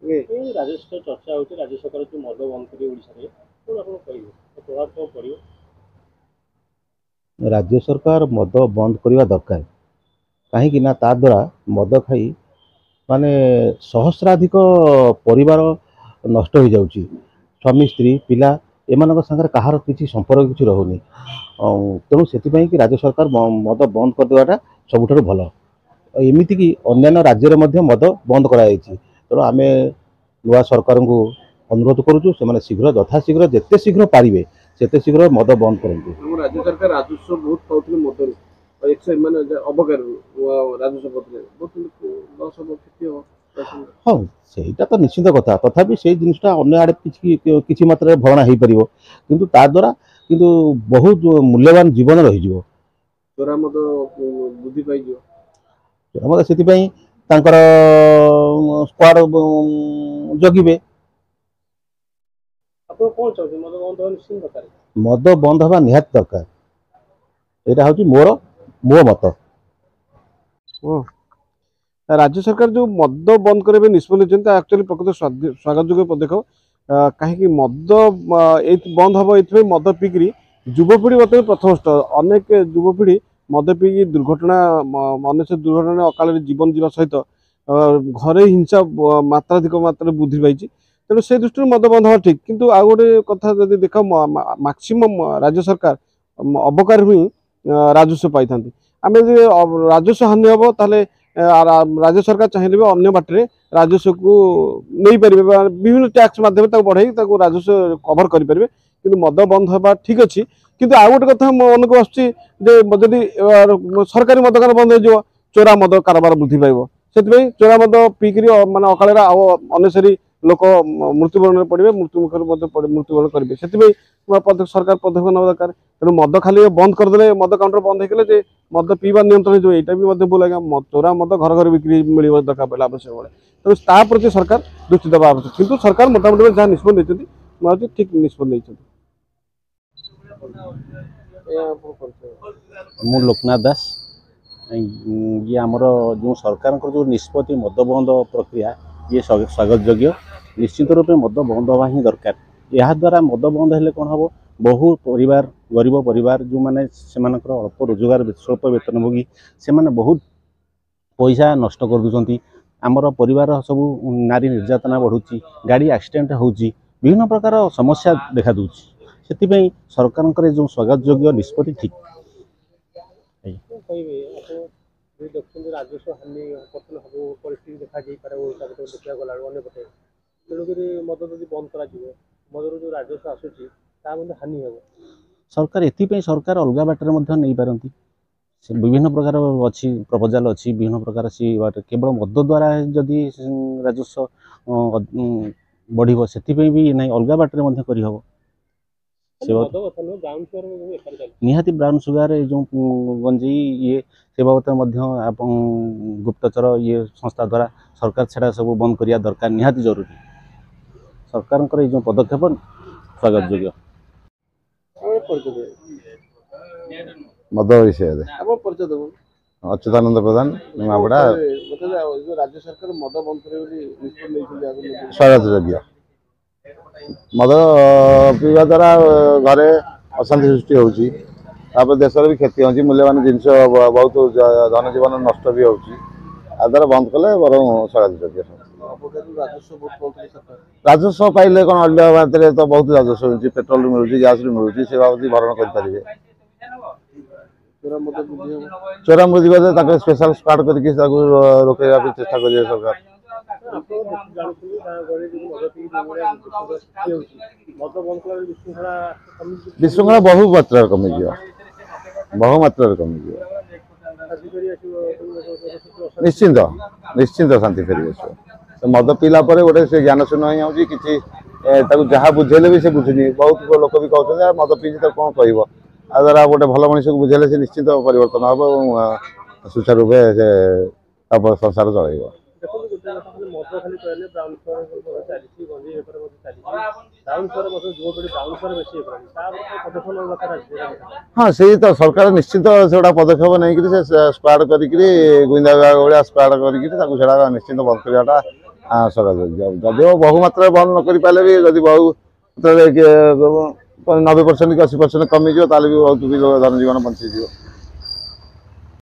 ରାଜସ୍ୱ ଚର୍ଚ୍ଚା ହେଉଛି ରାଜ୍ୟ ସରକାର ଯେଉଁ ମଦ ବନ୍ଦ କରିବେ ଓଡ଼ିଶାରେ କ'ଣ ଆପଣ କହିବେ ପ୍ରଭାବ କ'ଣ ପଡ଼ିବ? राज्य सरकार मद बंद करने दरकार कहीं ता द्वारा मद खाई माने सहस्राधिक परिवार नष्ट हो जाउची स्वामी स्त्री पिला एमान सागर कहार किसी संपर्क किसी रहुनी तेणु से कि राज्य सरकार मद बंद करदेवाटा सबुठ भल एमती कि अन्य राज्य में मद बंद कराई तेणु आम नुआ सरकार को अनुरोध करुचु से शीघ्र यथाशीघ्र जिते शीघ्र पारे सेते शीघ्र मद बंद करूँ। राज्य सरकार राजस्व बहुत पाते मदर अबकार राजस्व हाँ सेटा तो निश्चित कथा तथापि से जिनटा अन्य आड़े किसी मात्रा भरणा हो पार किंतु ता द्वारा किंतु बहुत मूल्यवान जीवन रही चोरा मद बुद्धि पाई मत से स्क्वाड जगिबे मद बंद हवा निहात दरकार यहाँ हूँ मोर मो मत। राज्य सरकार जो मद बंद करने निष्पत्ति एक्चुअली प्रकृत स्वागत योग्य पदक्षेप कहीं मद बंद हम ये मद पीकरी युवपीढ़ी बर्तमान प्रथम स्तर अनेक युवपीढ़ी मद पीकी दुर्घटना अनेक दुर्घटना अकाल जीवन जीवा सहित घरे हिंसा मात्राधिक मात्रा वृद्धि पाई तेणु से दृष्टि मद बंद हवा ठीक किंतु आ गोटे कथा जब देख मैक्सिमम राज्य सरकार अबकार ही राजस्व पाई था आम राजस्व हानि हम ताले राज्य सरकार चाहिए भी अन्य बाटे राजस्व को नहीं पारे विभिन्न टैक्स माध्यम बढ़ाई राजस्व कभर करेंगे कि मद बंद हवा ठीक अच्छे किंतु आ गोटे कथा मन को आसुँच सरकारी मद कार बंद हो चोरा मद कारबार वृद्धि पाइब से चोरा मद पीकरी मानने अकाल अनेसरी लोक मृत्युवरण पड़े मृत्युमुखर मृत्युवरण करेंगे से सरकार पदक्षेप ना दरकार तेणु मद खाली बंद करदे मद काउंटर बंद होगले मद पीवा नियंत्रण हो यहाँ भी भूल आज्ञा चोरा मद घर घर बिक्री मिल दरकार पड़ा आवश्यक पड़े तेणु ता प्रति सरकार दृष्टि देवा आवश्यक किंतु सरकार मोटामोटी जहाँ निष्पत्ति ठीक निष्पत्ति मु लोकनाथ दास ये आमर जो सरकार जो निष्पत्ति मद बंद प्रक्रिया ये स्वागत योग्य निश्चित रूप में मद बंद हवा ही दरकार यहाँ द्वारा मद बंद हेले कौन हम बहु परिवार गरीब परिवार जो मैंने से अल्प रोजगार स्वल्प वेतनभोगी से बहुत पैसा नष्ट कर दूसरी आमर परिवार सब नारी निर्यातना बढ़ुची गाड़ी एक्सीडेंट होची विभिन्न प्रकार समस्या देखा दूची से सरकार जो स्वागत योग्य निष्पत्ति ठीक राजस्व हानि पतन हम परिस्थिति देखा देखा गला अंपटे तेणुक मद जब बंद कर मदर जो राजस्व आसूसी हानि हम सरकार एपाई सरकार अलग बाटर नहीं पारती विभिन्न प्रकार अच्छी प्रपोजाल अच्छी विभिन्न प्रकार सी केवल मद द्वारा जदि राजस्व बढ़ से भी नहीं अलग बाटर करहब निहाती ब्राउन सुगार जो गंजेई ये से बाबद गुप्तचर ये संस्था द्वारा सरकार छाड़ा सब बंद करिया दरकार निहाती जरूरी सरकार जो पदक्षेप स्वागत योग्य। मद विषय अच्युतानंद प्रधान निमापड़ा राज्य सरकार मद बंद कर स्वागत योग्य मद पीवा द्वारा घरे अशांति सृष्टि होची देश भी क्षति होची मूल्यवान जिनस बहुत जनजीवन नष्ट भी होची आ द्वारा बंद कले बर स्वागत योग्य राजस्व पाइले कौन अन्य मात्रा तो बहुत राजस्व मिलूँ पेट्रोल मिलूँ गैस मिलूँ से बाबद भरण करेंगे चोरा मुझे स्पेशल स्क्वाड करके रोकवा चेष्टा करेंगे सरकार विशृंखला बहु मात्रा कमी बहु मात्रा कमी निश्चिंत निश्चिंत शांति फेर मद पीला गोटे से ज्ञान शून्य ही होगी कि जहाँ बुझेले भी से बुझुनी बहुत लोक भी कहते मद पीछे तो कौन कह द्वारा गोटे भल मनीष को बुझेले से निश्चित परिवर्तन हम और सुचारू रूपे से संसार चल हाँ से तो सरकार निश्चित से पदक्षेप नहीं स्क्वाड कर गुइंदा विभाग भाया स्क्वाड कर निश्चित बंद करवाटा हाँ स्वागत जदि बहु मात्रा बंद न करें भी जदि बहु 90% कि 80% कमिज भी बहुत भी जनजीवन बंची।